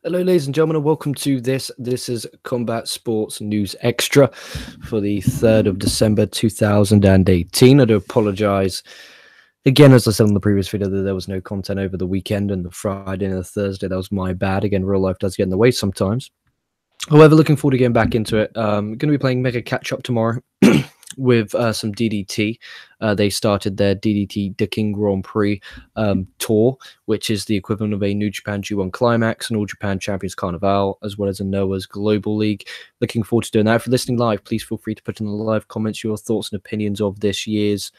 Hello, ladies and gentlemen, and welcome to this. This is Combat Sports News Extra for the 3rd of December 2018. I do apologise again, as I said in the previous video, that there was no content over the weekend and the Friday and the Thursday. That was my bad. Again, real life does get in the way sometimes. However, looking forward to getting back into it. Going to be playing Mega Catch Up tomorrow with some DDT. They started their DDT The King Grand Prix tour, which is the equivalent of a New Japan G1 Climax and All Japan Champions Carnival, as well as a Noah's Global League. Looking forward to doing that. If you're listening live, please feel free to put in the live comments your thoughts and opinions of this year's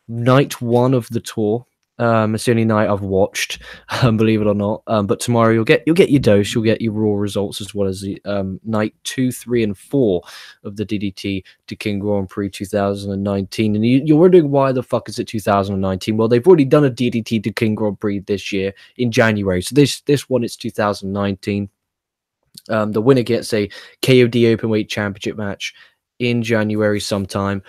night one of the tour. It's the only night I've watched, believe it or not. But tomorrow you'll get your dose, you'll get your raw results, as well as the night 2, 3, and 4 of the DDT to King Grand Prix 2019. And you're wondering why the fuck is it 2019? Well, they've already done a DDT to King Grand Prix this year in January, so this one is 2019. The winner gets a KOD Openweight Championship match in January sometime.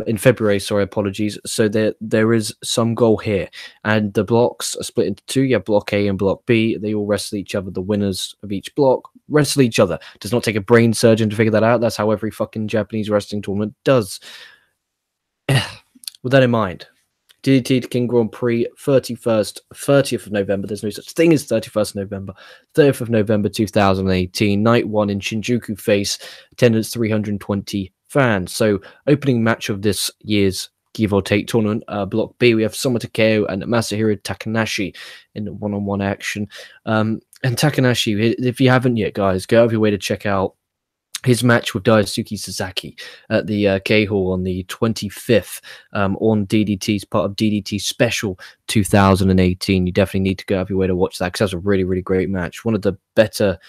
In February, sorry, apologies. So there is some goal here, and the blocks are split into two. You have block A and block B. They all wrestle each other. The winners of each block wrestle each other. Does not take a brain surgeon to figure that out. That's how every fucking Japanese wrestling tournament does. With that in mind, DDT to King Grand Prix, 30th of November. There's no such thing as 31st of November. 30th of November 2018. Night 1 in Shinjuku Face. Attendance 320 fans. So, opening match of this year's give or take tournament. Block B, we have Soma Takeo and Masahiro Takanashi in one-on-one action. And Takanashi, if you haven't yet, guys, go out of your way to check out his match with Daisuke Sasaki at the K-Hall on the 25th on DDT's part of DDT Special 2018. You definitely need to go out of your way to watch that, because that's a really, really great match. One of the better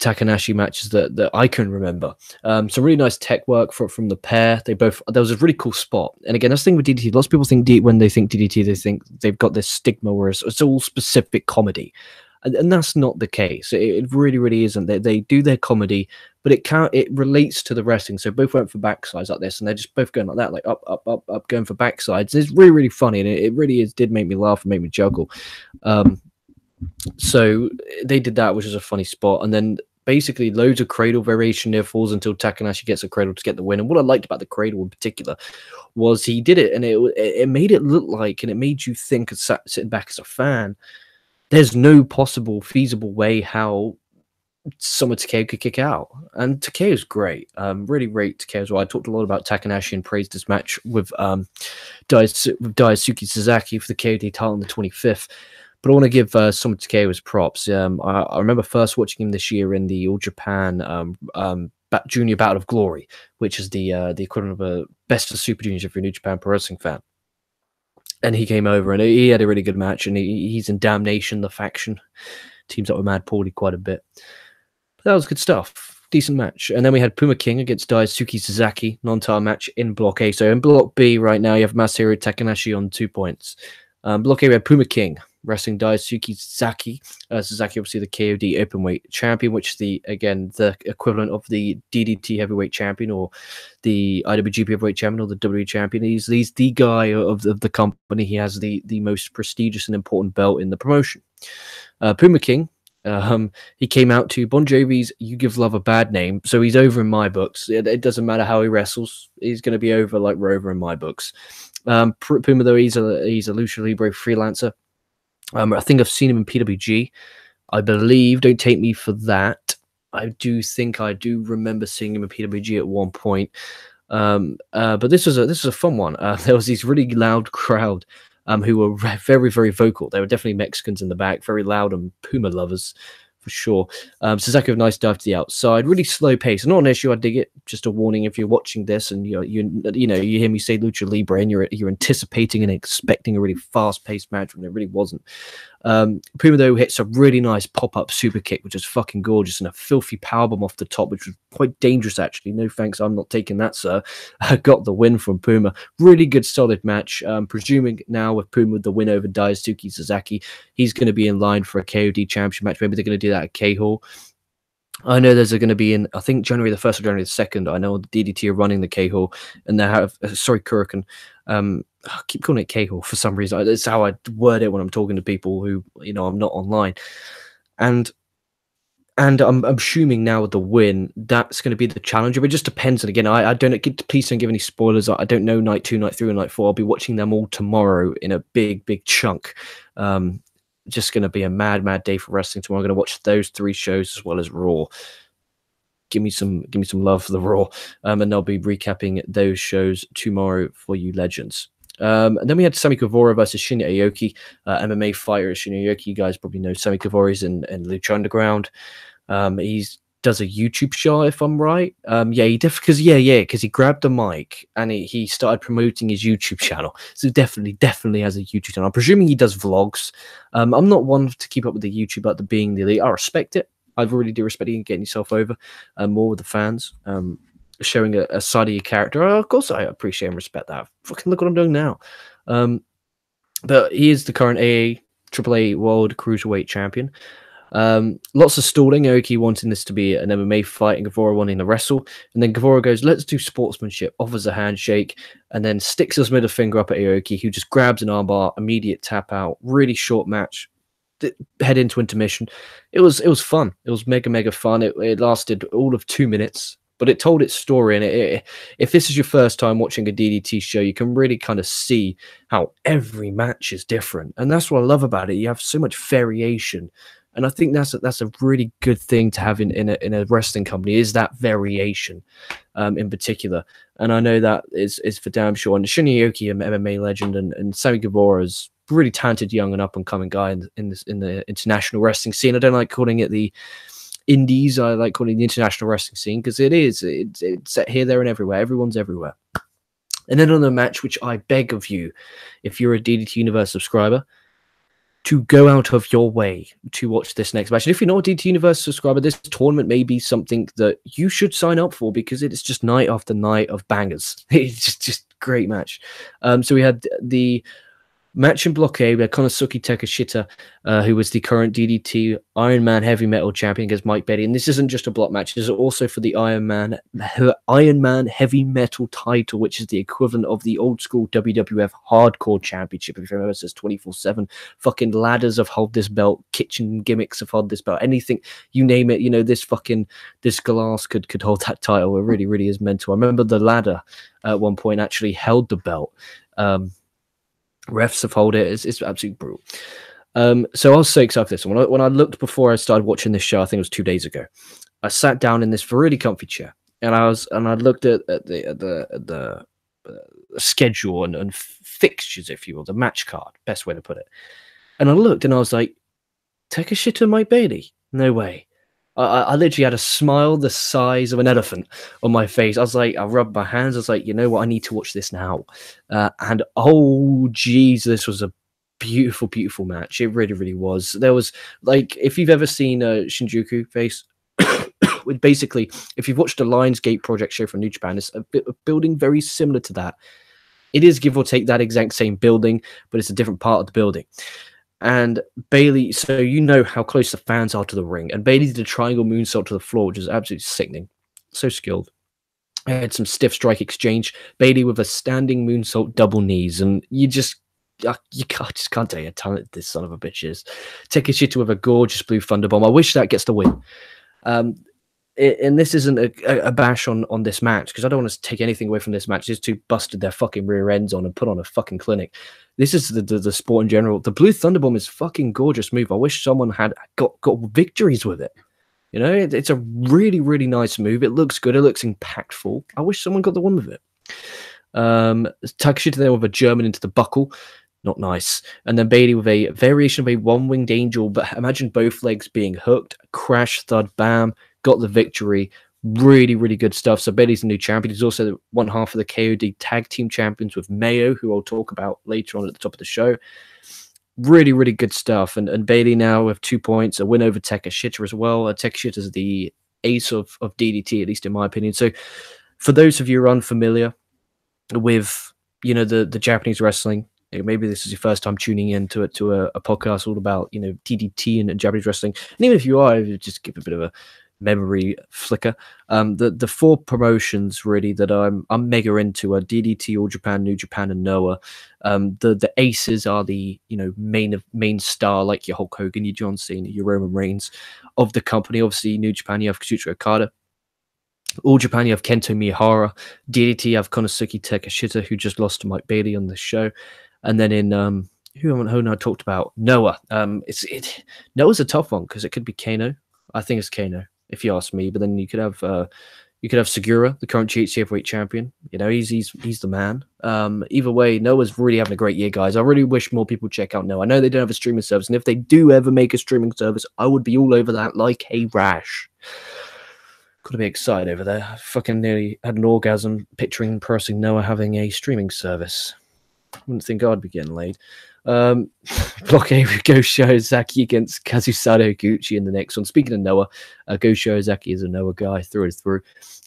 Takanashi matches that I can remember. Some really nice tech work from the pair. There was a really cool spot. And again, that's the thing with DDT. Lots of people think when they think DDT, they think they've got this stigma where it's all specific comedy. And that's not the case. It really, really isn't. They do their comedy, but it relates to the wrestling. So both went for backsides like this, and they're just both going like that, like up, up, up, up, going for backsides. It's really, really funny, and it really did make me laugh and make me juggle. So they did that, which is a funny spot. And then basically loads of cradle variation near falls until Takanashi gets a cradle to get the win. And what I liked about the cradle in particular was he did it, and it made it look like, and it made you think, sitting back as a fan, there's no possible feasible way how someone Takeo could kick out. And Takeo's great. Really rate Takeo as well. I talked a lot about Takanashi and praised his match with Daisuke Sasaki for the KOD title on the 25th. But I want to give Soma Takeo his props. I remember first watching him this year in the All Japan Junior Battle of Glory, which is the equivalent of a Best of Super Juniors if you're a New Japan Pro Wrestling fan. And he came over, and he had a really good match, and he's in Damnation, the faction. Teams up with Mad Paulie quite a bit. But that was good stuff. Decent match. And then we had Puma King against Daisuke Sasaki, non-title match in Block A. So in Block B right now, you have Masahiro Takanashi on 2 points. Block A, we had Puma King wrestling Daisuke Sasaki. Sasaki, obviously the KOD Openweight Champion, which is the equivalent of the DDT Heavyweight Champion, or the IWGP Heavyweight Champion, or the WWE Champion. He's the guy of the company. He has the most prestigious and important belt in the promotion. Puma King, he came out to Bon Jovi's "You Give Love a Bad Name," so he's over in my books. It doesn't matter how he wrestles; he's going to be over like Rover in my books. Puma, though, he's a Lucha Libre freelancer. I think I've seen him in PWG. I believe, don't take me for that, I do think I do remember seeing him in PWG at one point. But this was a fun one. There was this really loud crowd who were very, very vocal. There were definitely Mexicans in the back, very loud, and Puma lovers for sure. Sasaki with a nice dive to the outside, really slow pace. Not an issue, I dig it. Just a warning if you're watching this and you hear me say Lucha Libre and you're anticipating and expecting a really fast paced match when it really wasn't. Puma, though, hits a really nice pop-up super kick, which is fucking gorgeous, and a filthy powerbomb off the top, which was quite dangerous, actually. No thanks, I'm not taking that, sir. I got the win from Puma. Really good, solid match. Presuming now with Puma with the win over Daisuke Sasaki, he's going to be in line for a KOD championship match. Maybe they're going to do that at K-Hall. I know there's going to be in, I think, January the 1st or January the 2nd. I know the DDT are running the K-Hall, and they have, Kurikan. I keep calling it K-Hall for some reason. That's how I word it when I'm talking to people who, I'm not online. And And I'm assuming now with the win, that's going to be the challenger. But it just depends. And again, I don't please don't give any spoilers. I don't know night 2, night 3, and night 4. I'll be watching them all tomorrow in a big chunk. Just going to be a mad day for wrestling tomorrow. I'm going to watch those 3 shows as well as Raw. Give me some love for the Raw. And I'll be recapping those shows tomorrow for you legends. And then we had Sami Guevara versus Shinya Aoki, MMA fighter. Shinya Aoki, you guys probably know Sami Guevara is in Lucha Underground. He does a YouTube show, if I'm right. Because he grabbed the mic and he started promoting his YouTube channel. So definitely has a YouTube channel. I'm presuming he does vlogs. I'm not one to keep up with the YouTube, but being the elite, I respect it. I really do respect you getting yourself over more with the fans. Showing a side of your character. Of course, I appreciate and respect that. Fucking look what I'm doing now. But he is the current AAA World Cruiserweight Champion. Lots of stalling. Aoki wanting this to be an MMA fight and Guevara wanting to wrestle. And then Guevara goes, let's do sportsmanship, offers a handshake, and then sticks his middle finger up at Aoki, who just grabs an armbar, immediate tap out. Really short match. Head into intermission. It was fun. It was mega fun. It lasted all of 2 minutes. But it told its story, and if this is your first time watching a DDT show, you can really kind of see how every match is different, and that's what I love about it. You have so much variation, and I think that's a really good thing to have in a wrestling company, is that variation, in particular. And I know that is for damn sure. And Shinya Aoki, an MMA legend, and Sami Guevara is really talented young and up and coming guy in the international wrestling scene. I don't like calling it the indies. I like calling it the international wrestling scene because it's set here, there, and everywhere. Everyone's everywhere. And then on the match, which I beg of you, if you're a DDT Universe subscriber, to go out of your way to watch this next match. And if you're not a DDT Universe subscriber, this tournament may be something that you should sign up for because it is just night after night of bangers. It's just great match. So we had the match in Block A, where Konosuke Takeshita, who was the current DDT Iron Man Heavy Metal Champion, against Mike Bailey. And this isn't just a block match. This is also for the Iron Man Heavy Metal title, which is the equivalent of the old school WWF Hardcore Championship. If you remember, it says 24/7. Fucking ladders have held this belt. Kitchen gimmicks have held this belt. Anything, you name it, this glass could hold that title. It really is mental. I remember the ladder at one point actually held the belt. Refs have hold it. It's absolutely brutal. So I was so excited for this. When I looked before I started watching this show, I think it was 2 days ago, I sat down in this really comfy chair, and I looked at the schedule and fixtures, if you will, the match card, best way to put it. And I looked and I was like, Takeshita, Mike Bailey? No way. I literally had a smile the size of an elephant on my face. I was like, I rubbed my hands. I was like, you know what? I need to watch this now. And oh, geez, this was a beautiful match. It really was. There was, like, if you've ever seen Shinjuku face, basically, if you've watched the Lionsgate Project show from New Japan, it's a building very similar to that. It is, give or take, that exact same building, but it's a different part of the building. And Bailey, so you know how close the fans are to the ring. And Bailey did a triangle moonsault to the floor, which is absolutely sickening. So skilled. I had some stiff strike exchange. Bailey with a standing moonsault double knees. And you just can't tell you how talented this son of a bitch is. Takeshita with a gorgeous blue thunderbomb. I wish that gets the win. And this isn't a bash on this match, because I don't want to take anything away from this match. These two busted their fucking rear ends on and put on a fucking clinic. This is the sport in general. The Blue Thunderbomb is fucking gorgeous move. I wish someone had got victories with it. You know, it's a really nice move. It looks good. It looks impactful. I wish someone got the one with it. Takeshita there with a German into the buckle. Not nice. And then Bailey with a variation of a one-winged angel, but imagine both legs being hooked. Crash, thud, bam. Got the victory. Really good stuff. So Bailey's the new champion. He's also one half of the KOD tag team champions with Mayo, who I'll talk about later on at the top of the show. Really good stuff. And Bailey now with 2 points, a win over Takeshita as well. Takeshita is the ace of DDT, at least in my opinion. So for those of you who are unfamiliar with, the Japanese wrestling, maybe this is your first time tuning in to a podcast all about, DDT and Japanese wrestling. And even if you are, just give a bit of a memory flicker. The four promotions really that I'm mega into are DDT, All Japan, New Japan, and Noah. The aces are the main star, like your Hulk Hogan, your John Cena, your Roman Reigns of the company. Obviously, New Japan, you have Kazuchika Okada. All Japan, you have Kento Miyahara. DDT, you have Konosuke Takeshita, who just lost to Mike Bailey on the show. And then in who I talked about, Noah. Noah's a tough one because it could be Kano. I think it's Kano, if you ask me. But then you could have Segura, the current GHC heavyweight champion. He's the man. Either way, Noah's really having a great year, guys. I really wish more people check out Noah. I know they don't have a streaming service, and if they do ever make a streaming service, I would be all over that like a rash. Got to be excited over there. I fucking nearly had an orgasm picturing pressing Noah having a streaming service. Wouldn't think I'd be getting laid. Block A with Go Shiozaki against Kazusada Higuchi in the next one. Speaking of Noah, Go Shiozaki is a Noah guy through and through.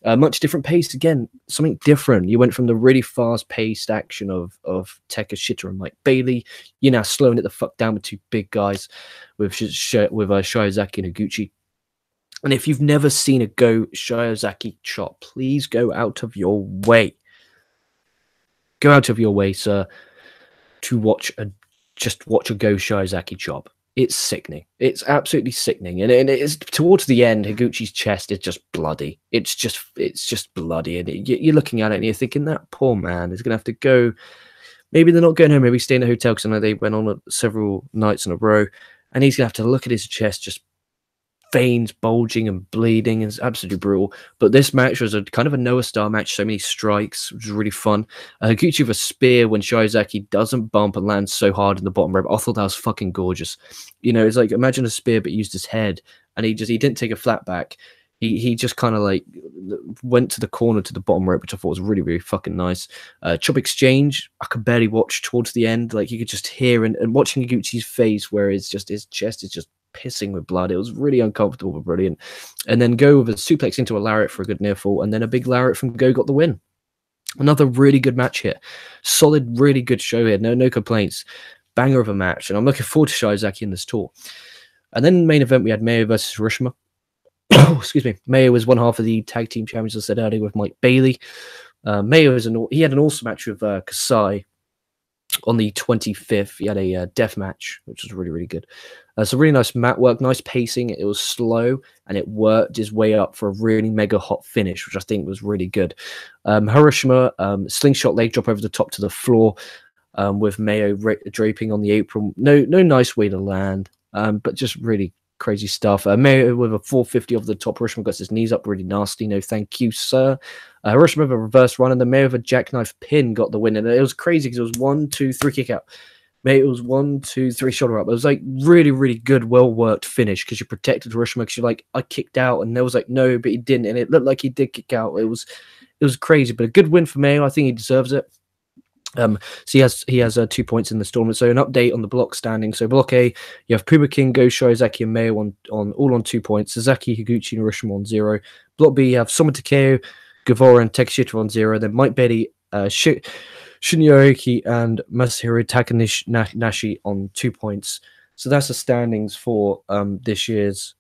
Much different pace again, something different. You went from the really fast-paced action of Takeshita and Mike Bailey. You're now slowing it the fuck down with two big guys with Shiozaki and Higuchi. And if you've never seen a Go Shiozaki chop, please go out of your way. Go out of your way, sir, to watch a Go Shiozaki chop. It's sickening. It's absolutely sickening. And it is towards the end, Higuchi's chest is just bloody. It's just bloody. And you're looking at it and you're thinking, that poor man is going to have to go. Maybe they're not going home. Maybe staying in a hotel because I know they went on several nights in a row. And he's going to have to look at his chest just veins bulging and bleeding. It's absolutely brutal. But this match was a kind of a Noah style match, so many strikes, which was really fun. Higuchi with a spear when Shiozaki doesn't bump and lands so hard in the bottom rope. I thought that was fucking gorgeous. It's like, imagine a spear but used his head, and he didn't take a flat back. He just kind of like went to the corner to the bottom rope, which I thought was really, really fucking nice. Chop exchange, I could barely watch towards the end. Like, you could just hear and watching Higuchi's face where his chest is just pissing with blood. It was really uncomfortable but brilliant. And then Go with a suplex into a lariat for a good near fall, and then a big lariat from Go got the win. Another really good match here. Solid, really good show here. No complaints. Banger of a match. And I'm looking forward to Shiozaki in this tour. And then main event, we had Mayo versus Hiroshima. Excuse me. Mayo was one half of the tag team champions, as I said earlier, with Mike Bailey. Mayo he had an awesome match with Kasai on the 25th. He had a death match, which was really, really good. So really nice mat work, nice pacing. It was slow, and it worked his way up for a really mega hot finish, which I think was really good. Hiroshima, slingshot leg drop over the top to the floor with Mayo draping on the apron. No nice way to land, but just really crazy stuff. Mayo with a 450 over the top. Hiroshima got his knees up really nasty. No thank you, sir. Hiroshima with a reverse run, and then Mayo with a jackknife pin got the win. And it was crazy because it was 1, 2, 3 kick out. Mate, it was 1, 2, 3 shoulder up. It was like really, really good, well-worked finish because you protected Hiroshima because you're like, I kicked out, and there was like, no, but he didn't, and it looked like he did kick out. It was crazy, but a good win for Mayo. I think he deserves it. So he has 2 points in this tournament. So an update on the block standing. So block A, you have Puma King, Go Shiozaki, and Mayo all on 2 points. Sasaki, Higuchi, and Hiroshima on 0. Block B, you have Soma Takeo, Guevara, and Takeshita on 0. Then Mike Bailey, Shinyoki, and Masahiro Takanashi on 2 points. So that's the standings for this year's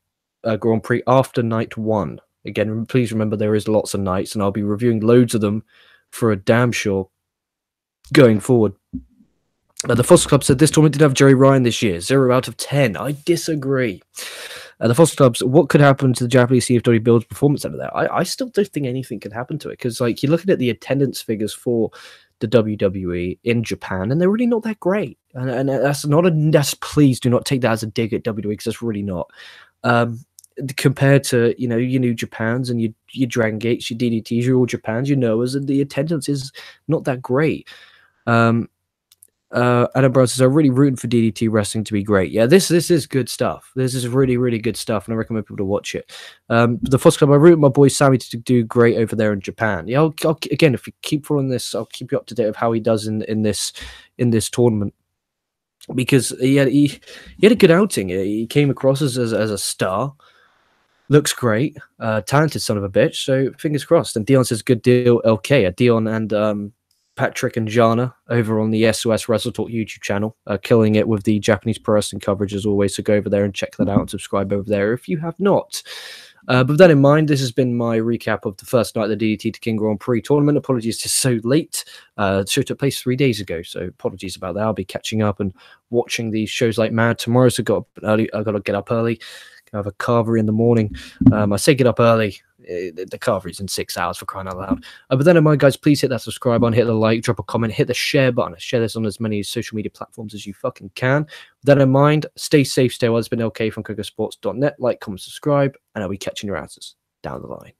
Grand Prix after night 1. Again, please remember there is lots of nights, and I'll be reviewing loads of them for a damn sure going forward. The Foster Club said this tournament did have Jerry Ryan this year. 0 out of 10. I disagree. The Foster Clubs, what could happen to the Japanese CFW Build's performance out of that? I still don't think anything could happen to it because, like, you're looking at the attendance figures for the WWE in Japan, and they're really not that great. And that's please do not take that as a dig at WWE because that's really not. Compared to your New Japans and your Dragon Gates, your DDTs, your All Japans, your Noahs, and the attendance is not that great. Adam Brown says, I'm really rooting for DDT wrestling to be great. Yeah, this is good stuff. This is really, really good stuff, and I recommend people to watch it. The Fox Club, I root my boy Sammy to do great over there in Japan. Yeah, I'll again, if you keep following this, I'll keep you up to date of how he does in this tournament. Because he had a good outing. He came across as a star. Looks great. Talented son of a bitch. So fingers crossed. And Dion says, good deal, LK. Dion and Patrick and Jana over on the SOS Wrestle Talk YouTube channel, killing it with the Japanese pro wrestling coverage as always. So go over there and check that out and subscribe over there if you have not. But with that in mind, this has been my recap of the first night of the DDT to King Grand Prix tournament. Apologies it's so late. The show took place 3 days ago, so apologies about that. I'll be catching up and watching these shows like mad tomorrow. So I've got to get up early. I have a carvery in the morning. I say get up early. The carvery's in 6 hours, for crying out loud. But then in mind, guys, please hit that subscribe button, hit the like, drop a comment, hit the share button. Share this on as many social media platforms as you fucking can. With that in mind, stay safe, stay well. It's been LK from KocoSports.net. Like, comment, subscribe, and I'll be catching your answers down the line.